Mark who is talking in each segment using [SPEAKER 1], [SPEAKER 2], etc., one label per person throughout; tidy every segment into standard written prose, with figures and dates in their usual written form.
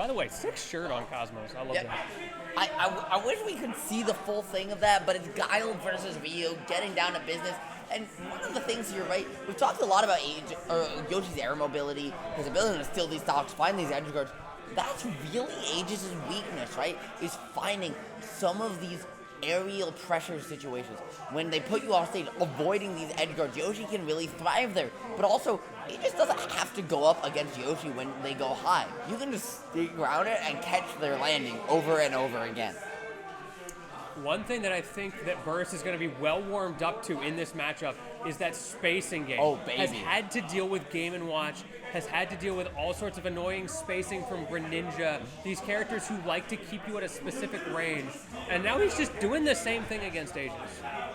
[SPEAKER 1] By the way, 6 shirt on Cosmos. I love that.
[SPEAKER 2] I wish we could see the full thing of that, but it's Guile versus Ryu getting down to business. And one of the things here, right, we've talked a lot about Yoshi's air mobility, his ability to steal these stocks, find these edge guards. That's really Aegis' weakness, right, is finding some of these aerial pressure situations. When they put you off stage, avoiding these edge guards, Yoshi can really thrive there. But also, it just doesn't have to go up against Yoshi when they go high. You can just stay grounded and catch their landing over and over again.
[SPEAKER 1] One thing that I think that Burst is going to be well warmed up to in this matchup is that spacing game.
[SPEAKER 2] Oh, baby.
[SPEAKER 1] Has had to deal with Game & Watch, has had to deal with all sorts of annoying spacing from Greninja, these characters who like to keep you at a specific range. And now he's just doing the same thing against Aegis.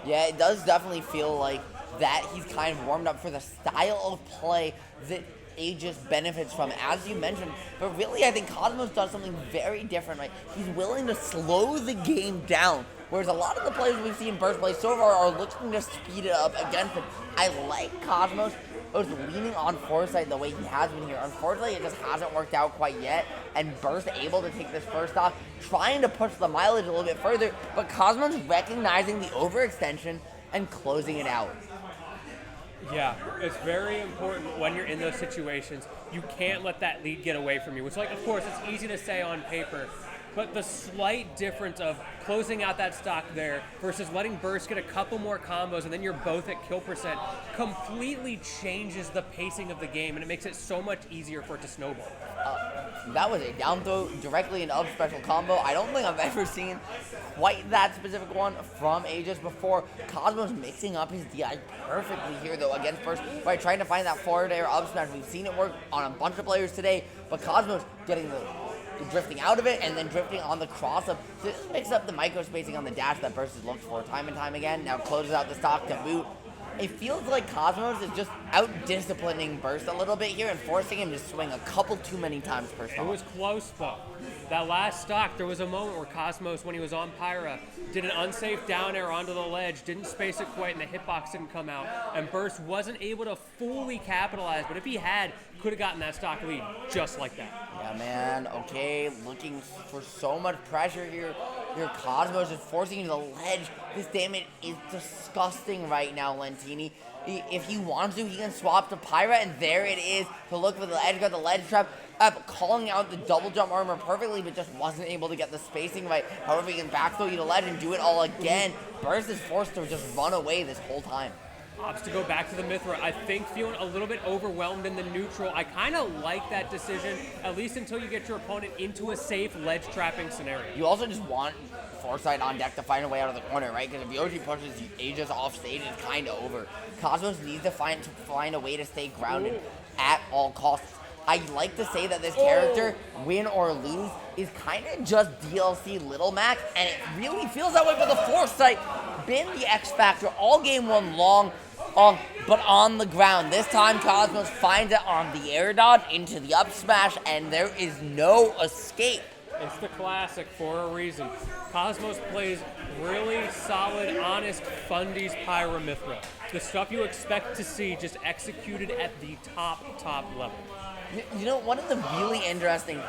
[SPEAKER 2] Yeah, it does definitely feel like that he's kind of warmed up for the style of play that Aegis benefits from, as you mentioned. But really, I think Cosmos does something very different, right? He's willing to slow the game down, whereas a lot of the players we've seen Burst play so far are looking to speed it up against him. I like Cosmos leaning on Foresight the way he has been here. Unfortunately, it just hasn't worked out quite yet, and Burst able to take this first off, trying to push the mileage a little bit further, but Cosmos recognizing the overextension and closing it out.
[SPEAKER 1] Yeah, it's very important when you're in those situations. You can't let that lead get away from you, which, like, of course, it's easy to say on paper, but the slight difference of closing out that stock there versus letting Burst get a couple more combos and then you're both at kill percent completely changes the pacing of the game, and it makes it so much easier for it to snowball.
[SPEAKER 2] That was a down throw directly into up special combo. I don't think I've ever seen quite that specific one from Aegis before. Cosmos mixing up his DI perfectly here, though, against Burst, by trying to find that forward air up smash. We've seen it work on a bunch of players today, but Cosmos getting the drifting out of it and then drifting on the cross-up. So this mixes up the micro-spacing on the dash that Burst has looked for time and time again. Now closes out the stock to boot. It feels like Cosmos is just out-disciplining Burst a little bit here and forcing him to swing a couple too many times per stock.
[SPEAKER 1] It was close, though. That last stock, there was a moment where Cosmos, when he was on Pythra, did an unsafe down air onto the ledge, didn't space it quite, and the hitbox didn't come out, and Burst wasn't able to fully capitalize, but if he had, could have gotten that stock lead just like that.
[SPEAKER 2] Yeah, man. Okay, looking for so much pressure here. Here, Cosmos is forcing him to the ledge. This damage is disgusting right now, Lentini. If he wants to, he can swap to Pythra, and there it is to look for the edge guard, the ledge trap. Calling out the double jump armor perfectly, but just wasn't able to get the spacing right. However, he can back throw you to ledge and do it all again. Burst is forced to just run away this whole time.
[SPEAKER 1] Opts to go back to the Mythra. I think feeling a little bit overwhelmed in the neutral. I kind of like that decision, at least until you get your opponent into a safe ledge trapping scenario.
[SPEAKER 2] You also just want Foresight on deck to find a way out of the corner, right? Because if Yoshi pushes Aegis off stage, it's kind of over. Cosmos needs to find a way to stay grounded at all costs. I like to say that this character, win or lose, is kind of just DLC Little Mac, and it really feels that way for the Foresight. Been the X Factor all game one long, but on the ground. This time, Cosmos finds it on the air dodge into the up smash, and there is no escape.
[SPEAKER 1] It's the classic for a reason. Cosmos plays really solid, honest, fundies Pythra Mythra. The stuff you expect to see just executed at the top level.
[SPEAKER 2] You know, one of the really interesting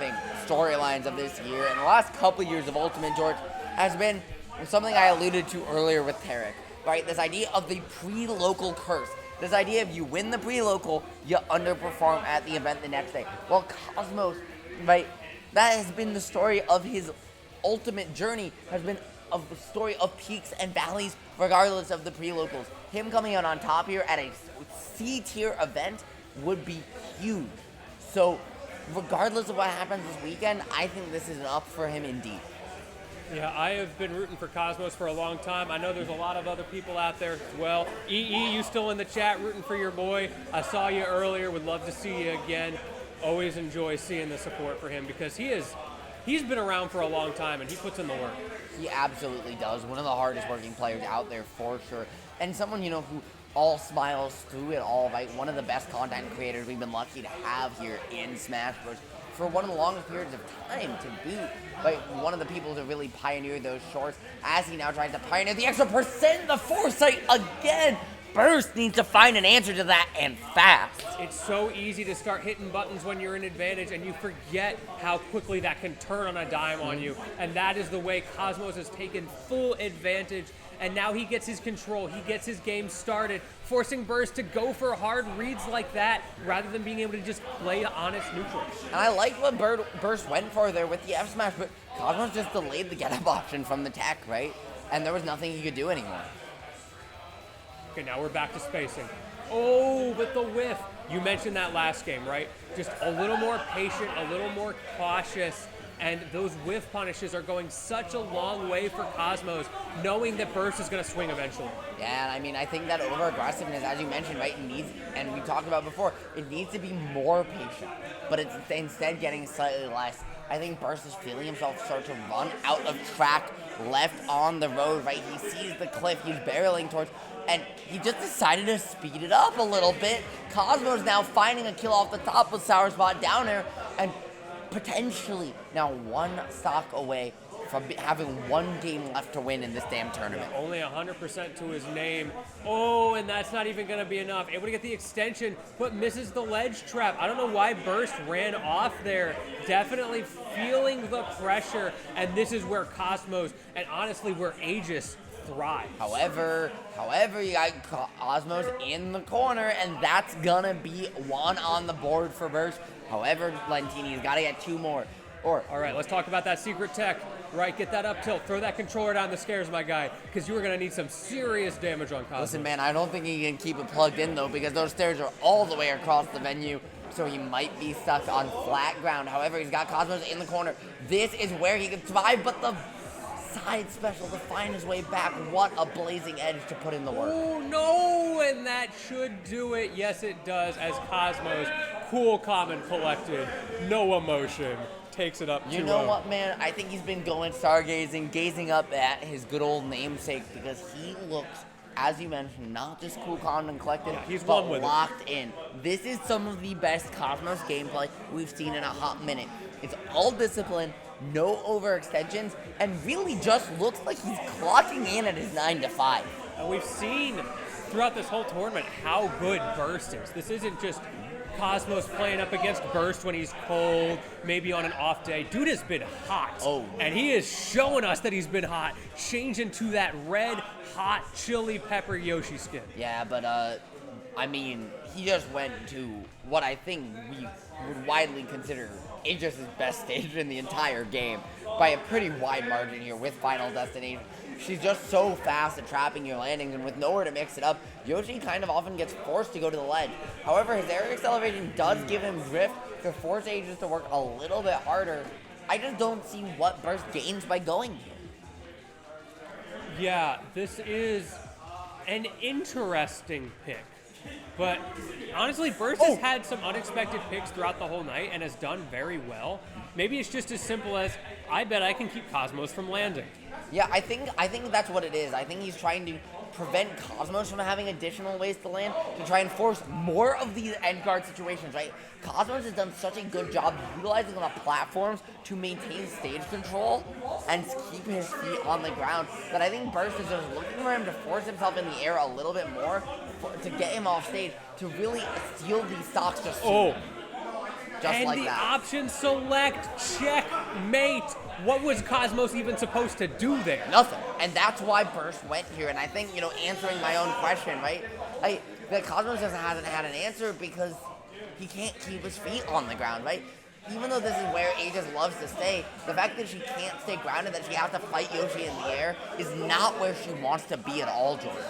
[SPEAKER 2] storylines of this year and the last couple years of Ultimate, George, has been something I alluded to earlier with Tarek, right? This idea of the pre-local curse. This idea of you win the pre-local, you underperform at the event the next day. Well, Cosmos, right, that has been the story of his ultimate journey, has been a story of peaks and valleys regardless of the pre-locals. Him coming out on top here at a C-tier event would be huge. So, regardless of what happens this weekend, I think this is an up for him indeed.
[SPEAKER 1] Yeah, I have been rooting for Cosmos for a long time. I know there's a lot of other people out there as well. EE, you still in the chat rooting for your boy. I saw you earlier. Would love to see you again. Always enjoy seeing the support for him because he's been around for a long time and he puts in the work.
[SPEAKER 2] He absolutely does. One of the hardest working players out there for sure. And someone, who all smiles through it all, right? One of the best content creators we've been lucky to have here in Smash Bros. For one of the longest periods of time to boot. Right? One of the people to really pioneer those shorts as he now tries to pioneer the extra percent, the Foresight again. Burst needs to find an answer to that, and fast.
[SPEAKER 1] It's so easy to start hitting buttons when you're in advantage, and you forget how quickly that can turn on a dime on you. And that is the way Cosmos has taken full advantage. And now he gets his control. He gets his game started, forcing Burst to go for hard reads like that rather than being able to just play honest neutral.
[SPEAKER 2] And I liked what Burst went for there with the F smash, but Cosmos just delayed the get-up option from the tech, right? And there was nothing he could do anymore.
[SPEAKER 1] Okay, now we're back to spacing. Oh, but the whiff. You mentioned that last game, right? Just a little more patient, a little more cautious, and those whiff punishes are going such a long way for Cosmos, knowing that Burst is going to swing eventually.
[SPEAKER 2] Yeah, and I mean, I think that over-aggressiveness, as you mentioned, right, needs, and we talked about before, it needs to be more patient, but it's instead getting slightly less. I think Burst is feeling himself start to run out of track, left on the road, right? He sees the cliff he's barreling towards, and he just decided to speed it up a little bit. Cosmos now finding a kill off the top with Sour Spot down there, and potentially now one stock away from having one game left to win in this damn tournament.
[SPEAKER 1] Only 100% to his name. Oh, and that's not even going to be enough. Able to get the extension, but misses the ledge trap. I don't know why Burst ran off there. Definitely feeling the pressure, and this is where Cosmos, and honestly where Aegis, thrive.
[SPEAKER 2] However, you got Cosmos in the corner, and that's gonna be one on the board for Burst. However, Lentini's got to get two more. All
[SPEAKER 1] right, let's talk about that secret tech. Right, get that up tilt. Throw that controller down the stairs, my guy, because you are going to need some serious damage on Cosmos.
[SPEAKER 2] Listen, man, I don't think he can keep it plugged in, though, because those stairs are all the way across the venue, so he might be stuck on flat ground. However, he's got Cosmos in the corner. This is where he can survive, but the side special to find his way back. What a blazing edge to put in the work.
[SPEAKER 1] Oh, no, and that should do it. Yes, it does, as Cosmos, cool, calm, and collected. No emotion. Takes it up 2-0.
[SPEAKER 2] You know what, man? I think he's been going stargazing, gazing up at his good old namesake, because he looks, as you mentioned, not just cool, calm, and collected,
[SPEAKER 1] he's
[SPEAKER 2] but
[SPEAKER 1] one with
[SPEAKER 2] locked in. This is some of the best Cosmos gameplay we've seen in a hot minute. It's all discipline, no overextensions, and really just looks like he's clocking in at his 9 to 5.
[SPEAKER 1] And we've seen throughout this whole tournament how good Burst is. This isn't just Cosmos playing up against Burst when he's cold, maybe on an off day. Dude has been hot.
[SPEAKER 2] Oh.
[SPEAKER 1] And he is showing us that he's been hot, changing to that red, hot, chili pepper Yoshi skin.
[SPEAKER 2] Yeah, but, I mean, he just went to what I think we would widely consider Aegis' best stage in the entire game by a pretty wide margin here with Final Destination. She's just so fast at trapping your landings, and with nowhere to mix it up, Yoshi kind of often gets forced to go to the ledge. However, his air acceleration does give him drift to force Aegis to work a little bit harder. I just don't see what Burst gains by going here.
[SPEAKER 1] Yeah, this is an interesting pick. But honestly, Burst has had some unexpected picks throughout the whole night and has done very well. Maybe it's just as simple as, I bet I can keep Cosmos from landing.
[SPEAKER 2] Yeah, I think that's what it is. I think he's trying to prevent Cosmos from having additional ways to land to try and force more of these end guard situations, right? Cosmos has done such a good job utilizing the platforms to maintain stage control and keep his feet on the ground that I think Burst is just looking for him to force himself in the air a little bit more to get him off stage to really steal these stocks just
[SPEAKER 1] and
[SPEAKER 2] like
[SPEAKER 1] the
[SPEAKER 2] that.
[SPEAKER 1] option select, checkmate. What was Cosmos even supposed to do there?
[SPEAKER 2] Nothing. And that's why Burst went here. And I think, answering my own question, right? That Cosmos just hasn't had an answer because he can't keep his feet on the ground, right? Even though this is where Aegis loves to stay, the fact that she can't stay grounded, that she has to fight Yoshi in the air, is not where she wants to be at all, Jordan.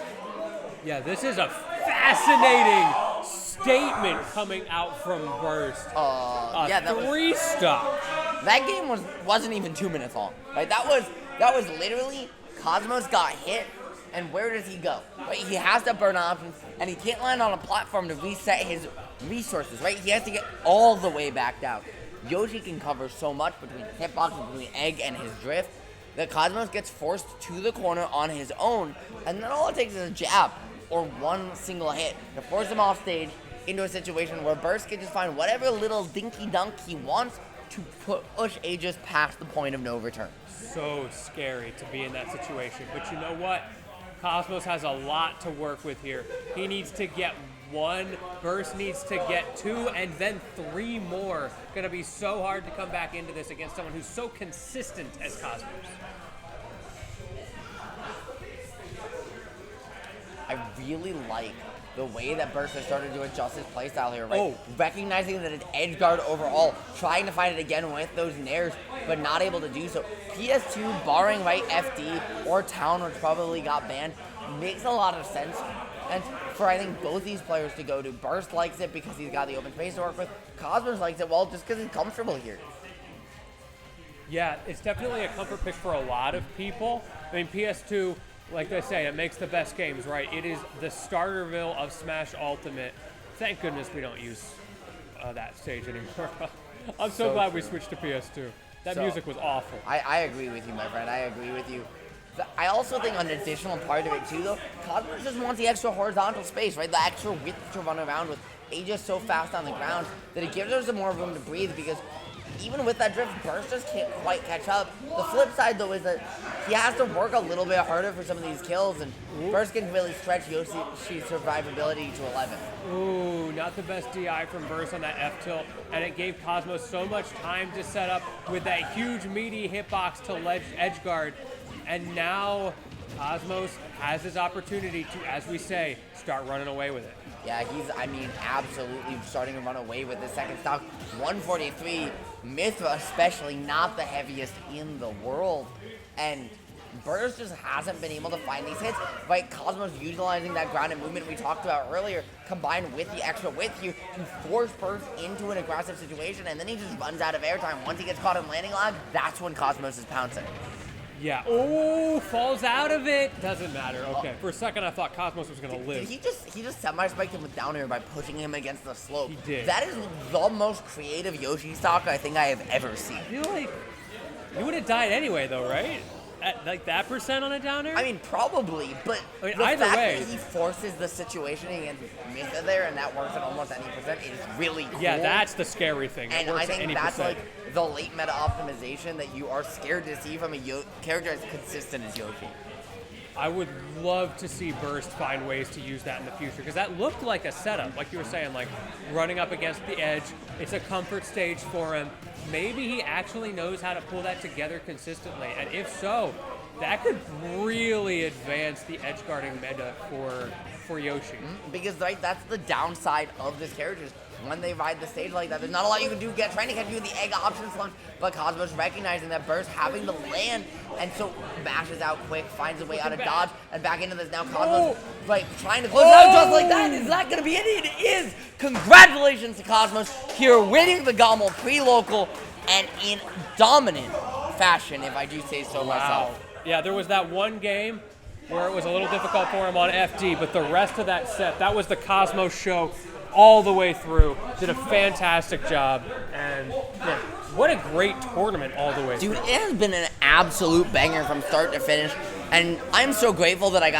[SPEAKER 1] Yeah, this is a fascinating statement coming out from Burst. Three stock.
[SPEAKER 2] That game wasn't even 2 minutes long. Right? That was literally Cosmos got hit, and where does he go? Right? He has to burn options, and he can't land on a platform to reset his resources. Right? He has to get all the way back down. Yoshi can cover so much between hitbox, between Egg and his drift, that Cosmos gets forced to the corner on his own, and then all it takes is a jab or one single hit to force him off stage into a situation where Burst can just find whatever little dinky dunk he wants to push Aegis past the point of no return.
[SPEAKER 1] So scary to be in that situation. But you know what? Cosmos has a lot to work with here. He needs to get 1, Burst needs to get 2, and then 3 more. Gonna be so hard to come back into this against someone who's so consistent as Cosmos.
[SPEAKER 2] I really like the way that Burst has started to adjust his playstyle here, right? Recognizing that it's edge guard overall, trying to find it again with those nairs, but not able to do so. PS2, barring right FD or Town, which probably got banned, makes a lot of sense. And for, I think, both these players to go to. Burst likes it because he's got the open space to work with. Cosmos likes it, well, just because he's comfortable here.
[SPEAKER 1] Yeah, it's definitely a comfort pick for a lot of people. I mean, PS2, like they say, it makes the best games, right? It is the starterville of Smash Ultimate. Thank goodness we don't use that stage anymore. I'm so glad we switched to PS2. That music was awful.
[SPEAKER 2] I agree with you, my friend. I agree with you. I also think an additional part of it, too, though, Cosmos just wants the extra horizontal space, right? The extra width to run around with. Aegis so fast on the ground that it gives us some more room to breathe, because even with that drift, Burst just can't quite catch up. The flip side, though, is that he has to work a little bit harder for some of these kills, and Burst can really stretch Yoshi's survivability to 11.
[SPEAKER 1] Ooh, not the best DI from Burst on that F-tilt, and it gave Cosmos so much time to set up with that huge meaty hitbox to edge guard, and now Cosmos has his opportunity to, as we say, start running away with it.
[SPEAKER 2] Yeah, he's, absolutely starting to run away with the second stock. 143, Pythra especially, not the heaviest in the world. And Burst just hasn't been able to find these hits, right? Cosmos utilizing that grounded movement we talked about earlier, combined with the extra width here to force Burst into an aggressive situation, and then he just runs out of airtime. Once he gets caught in landing lag, that's when Cosmos is pouncing.
[SPEAKER 1] Yeah. Oh, falls out of it. Doesn't matter. Okay. For a second, I thought Cosmos was going to live.
[SPEAKER 2] He just semi-spiked him with down air by pushing him against the slope.
[SPEAKER 1] He did.
[SPEAKER 2] That is the most creative Yoshi stock I think I have ever seen.
[SPEAKER 1] I feel like you would have died anyway, though, right? At like that percent on a down air?
[SPEAKER 2] I mean, probably, but
[SPEAKER 1] I mean,
[SPEAKER 2] the
[SPEAKER 1] either
[SPEAKER 2] fact
[SPEAKER 1] way,
[SPEAKER 2] that he forces the situation against Mytha there, and that works at almost any percent, is really cool.
[SPEAKER 1] Yeah, that's the scary thing.
[SPEAKER 2] And
[SPEAKER 1] it works
[SPEAKER 2] I think
[SPEAKER 1] at any
[SPEAKER 2] that's
[SPEAKER 1] percent.
[SPEAKER 2] like the late meta optimization that you are scared to see from a character as consistent as Yoshi.
[SPEAKER 1] I would love to see Burst find ways to use that in the future, because that looked like a setup, like you were saying, like running up against the edge. It's a comfort stage for him. Maybe he actually knows how to pull that together consistently, and if so, that could really advance the edge guarding meta for Yoshi.
[SPEAKER 2] Because that's the downside of this character. When they ride the stage like that, there's not a lot you can do trying to catch you in the egg option slump, but Cosmos recognizing that Burst having to land, and so mashes out quick, finds a way out of dodge, and back into this now Cosmos, trying to close out just like that. Is that going to be it? It is! Congratulations to Cosmos here, winning the Gommel pre-local, and in dominant fashion, if I do say so myself.
[SPEAKER 1] Yeah, there was that one game where it was a little difficult for him on FD, but the rest of that set, that was the Cosmos show all the way through. Did a fantastic job, and man, what a great tournament all the way through.
[SPEAKER 2] Dude, it has been an absolute banger from start to finish, and I'm so grateful that I got